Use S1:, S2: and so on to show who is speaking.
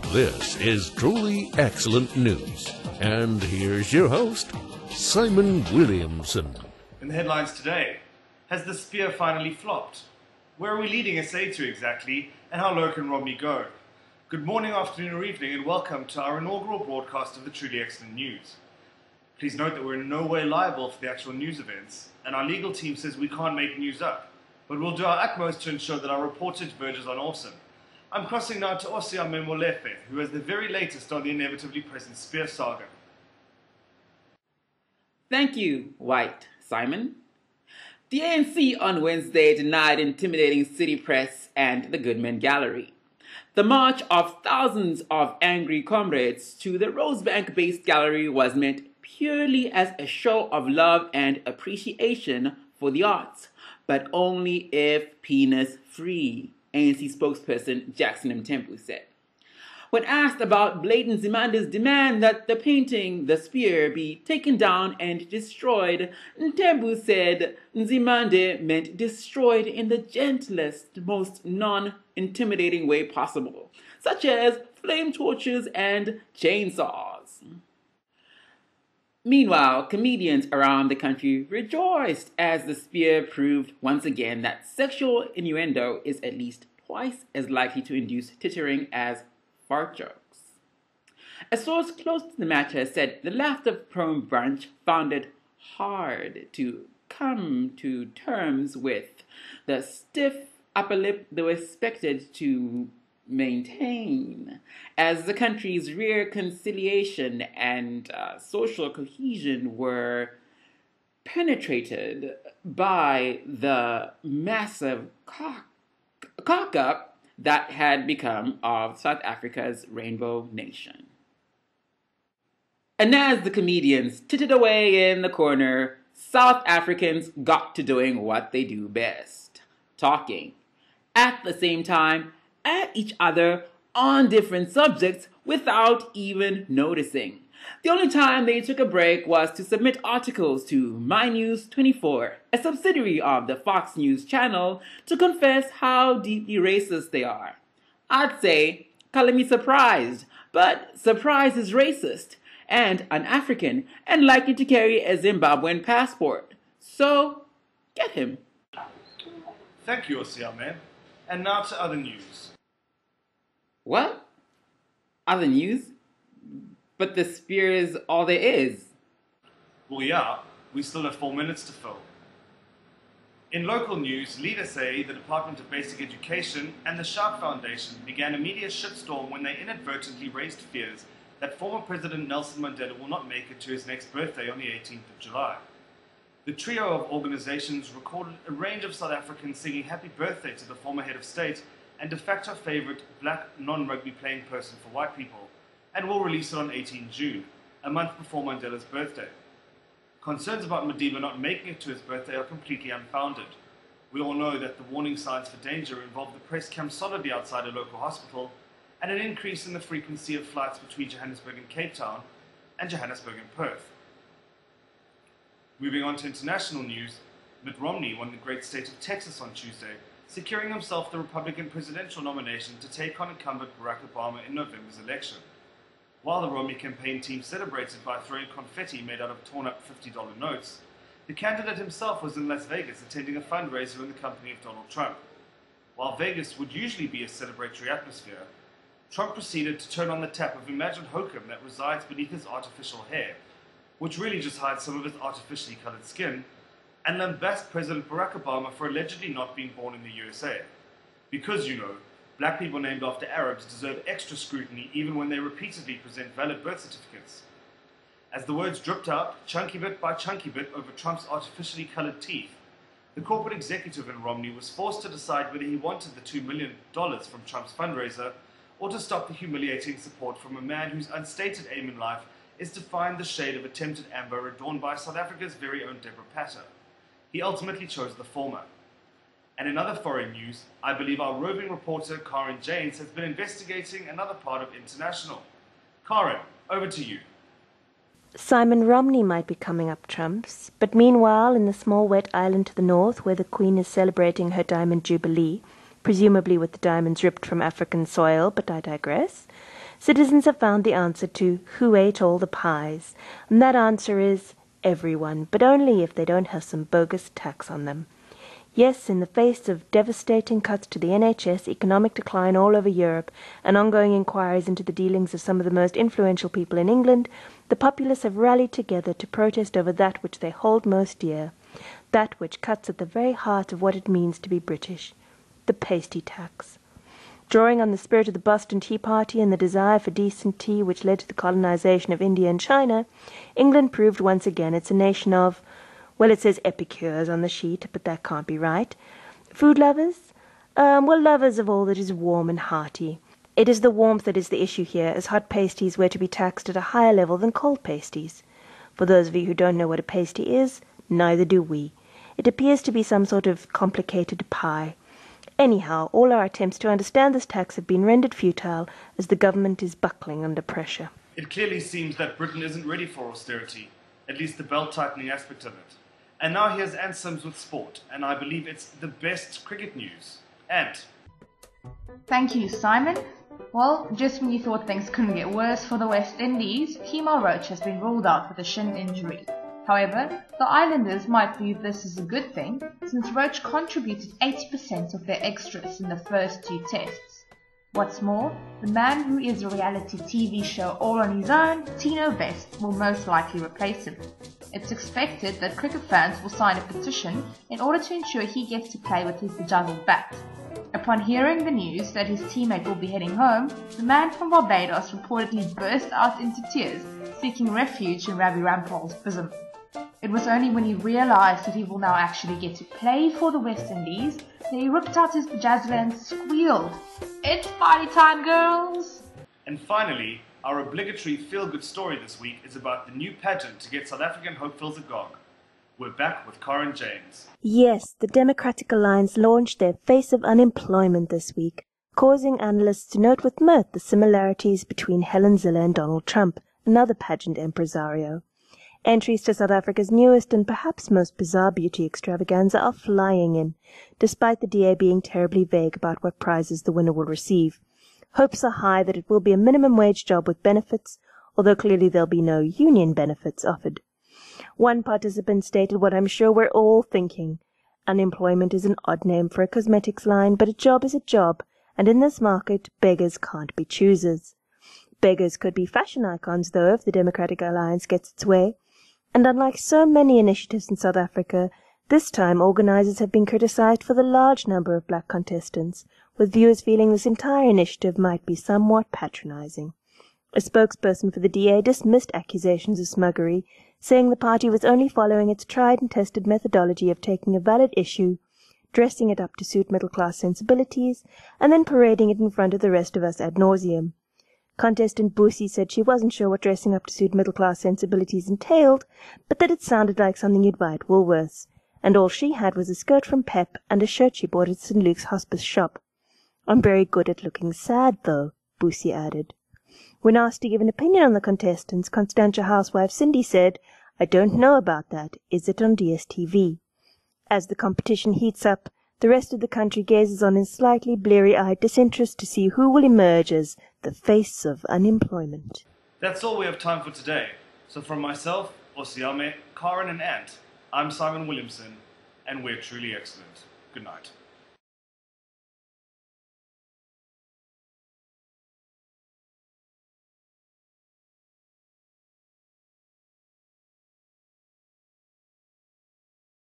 S1: This is truly excellent news. And here's your host, Simon Williamson.
S2: In the headlines today, has the spear finally flopped? Where are we leading SA to exactly, and how low can Romney go? Good morning, afternoon or evening, and welcome to our inaugural broadcast of the Truly Excellent News. Please note that we're in no way liable for the actual news events, and our legal team says we can't make news up, but we'll do our utmost to ensure that our reportage verges on awesome. I'm crossing now to Osiame Molefe, who has the very latest on the inevitably present spear saga.
S3: Thank you, White Simon. The ANC on Wednesday denied intimidating city press and the Goodman Gallery. The march of thousands of angry comrades to the Rosebank-based gallery was meant purely as a show of love and appreciation for the arts, but only if penis-free, ANC spokesperson Jackson Mthembu said. When asked about Bladen Nzimande's demand that the painting, The Spear, be taken down and destroyed, Mthembu said Nzimande meant destroyed in the gentlest, most non-intimidating way possible, such as flame torches and chainsaws. Meanwhile, comedians around the country rejoiced as The Spear proved once again that sexual innuendo is at least twice as likely to induce tittering as fart jokes. A source close to the matter said the laughter-prone bunch found it hard to come to terms with the stiff upper lip they were expected to maintain, as the country's reconciliation and social cohesion were penetrated by the massive cock-up that had become of South Africa's Rainbow Nation. And as the comedians tittered away in the corner, South Africans got to doing what they do best, talking, at the same time, at each other on different subjects without even noticing. The only time they took a break was to submit articles to MyNews24, a subsidiary of the Fox News channel, to confess how deeply racist they are. I'd say, color me surprised, but surprise is racist and un-African and likely to carry a Zimbabwean passport. So, get him.
S2: Thank you, Osiame. And now to other news.
S3: What? Other news? But the spear is all there is.
S2: Well, yeah, we still have 4 minutes to fill. In local news, leaders say the Department of Basic Education and the Sharp Foundation began a media shitstorm when they inadvertently raised fears that former President Nelson Mandela will not make it to his next birthday on the 18th of July. The trio of organizations recorded a range of South Africans singing happy birthday to the former head of state and de facto favorite black non-rugby playing person for white people, and will release it on 18 June, a month before Mandela's birthday. Concerns about Madiba not making it to his birthday are completely unfounded. We all know that the warning signs for danger involve the press camp solidly outside a local hospital and an increase in the frequency of flights between Johannesburg and Cape Town and Johannesburg and Perth. Moving on to international news, Mitt Romney won the great state of Texas on Tuesday, securing himself the Republican presidential nomination to take on incumbent Barack Obama in November's election. While the Romney campaign team celebrated by throwing confetti made out of torn-up $50 notes, the candidate himself was in Las Vegas attending a fundraiser in the company of Donald Trump. While Vegas would usually be a celebratory atmosphere, Trump proceeded to turn on the tap of imagined hokum that resides beneath his artificial hair, which really just hides some of his artificially colored skin, and lambasted President Barack Obama for allegedly not being born in the USA. Because, you know, black people named after Arabs deserve extra scrutiny even when they repeatedly present valid birth certificates. As the words dripped out, chunky bit by chunky bit, over Trump's artificially colored teeth, the corporate executive in Romney was forced to decide whether he wanted the $2 million from Trump's fundraiser or to stop the humiliating support from a man whose unstated aim in life is to find the shade of attempted amber adorned by South Africa's very own Deborah Patter. He ultimately chose the former. And in other foreign news, I believe our roving reporter Jeynes has been investigating another part of international. Karen, over to you.
S4: Simon, Romney might be coming up trumps, but meanwhile, in the small wet island to the north where the Queen is celebrating her Diamond Jubilee, presumably with the diamonds ripped from African soil, but I digress, Citizens have found the answer to who ate all the pies, and that answer is everyone, but only if they don't have some bogus tax on them. Yes, in the face of devastating cuts to the NHS, economic decline all over Europe, and ongoing inquiries into the dealings of some of the most influential people in England, the populace have rallied together to protest over that which they hold most dear, that which cuts at the very heart of what it means to be British, the pasty tax. Drawing on the spirit of the Boston Tea Party and the desire for decent tea which led to the colonization of India and China, England proved once again it's a nation of, well, it says epicures on the sheet, but that can't be right. Food lovers? Well, lovers of all that is warm and hearty. It is the warmth that is the issue here, as hot pasties were to be taxed at a higher level than cold pasties. For those of you who don't know what a pasty is, neither do we. It appears to be some sort of complicated pie. Anyhow, all our attempts to understand this tax have been rendered futile as the government is buckling under pressure.
S2: It clearly seems that Britain isn't ready for austerity, at least the belt-tightening aspect of it. And now here's Ant Sims with sport, and I believe it's the best cricket news. Ant.
S5: Thank you, Simon. Well, just when you thought things couldn't get worse for the West Indies, Kemar Roach has been ruled out with a shin injury. However, the Islanders might view this as a good thing, since Roach contributed 80% of their extras in the first 2 tests. What's more, the man who is a reality TV show all on his own, Tino Best, will most likely replace him. It's expected that cricket fans will sign a petition in order to ensure he gets to play with his bedazzled bat. Upon hearing the news that his teammate will be heading home, the man from Barbados reportedly burst out into tears, seeking refuge in Ravi Rampal's bosom. It was only when he realized that he will now actually get to play for the West Indies that he ripped out his pajazzler and squealed, "It's party time, girls!"
S2: And finally, our obligatory feel-good story this week is about the new pageant to get South African hopefuls agog. We're back with Karen Jeynes.
S4: Yes, the Democratic Alliance launched their Face of Unemployment this week, causing analysts to note with mirth the similarities between Helen Zille and Donald Trump, another pageant impresario. Entries to South Africa's newest and perhaps most bizarre beauty extravaganza are flying in, despite the DA being terribly vague about what prizes the winner will receive. Hopes are high that it will be a minimum wage job with benefits, although clearly there'll be no union benefits offered. One participant stated what I'm sure we're all thinking. Unemployment is an odd name for a cosmetics line, but a job is a job, and in this market, beggars can't be choosers. Beggars could be fashion icons, though, if the Democratic Alliance gets its way. And unlike so many initiatives in South Africa, this time organisers have been criticised for the large number of black contestants, with viewers feeling this entire initiative might be somewhat patronising. A spokesperson for the DA dismissed accusations of smuggery, saying the party was only following its tried and tested methodology of taking a valid issue, dressing it up to suit middle-class sensibilities, and then parading it in front of the rest of us ad nauseum. Contestant Busi said she wasn't sure what dressing up to suit middle-class sensibilities entailed, but that it sounded like something you'd buy at Woolworths, and all she had was a skirt from Pep and a shirt she bought at St. Luke's hospice shop. "I'm very good at looking sad, though," Busi added. When asked to give an opinion on the contestants, Constantia housewife Cindy said, "I don't know about that. Is it on DSTV?" As the competition heats up, the rest of the country gazes on in slightly bleary-eyed disinterest to see who will emerge as the face of unemployment.
S2: That's all we have time for today. So from myself, Osiame, Karen and Ant, I'm Simon Williamson, and we're truly excellent. Good night.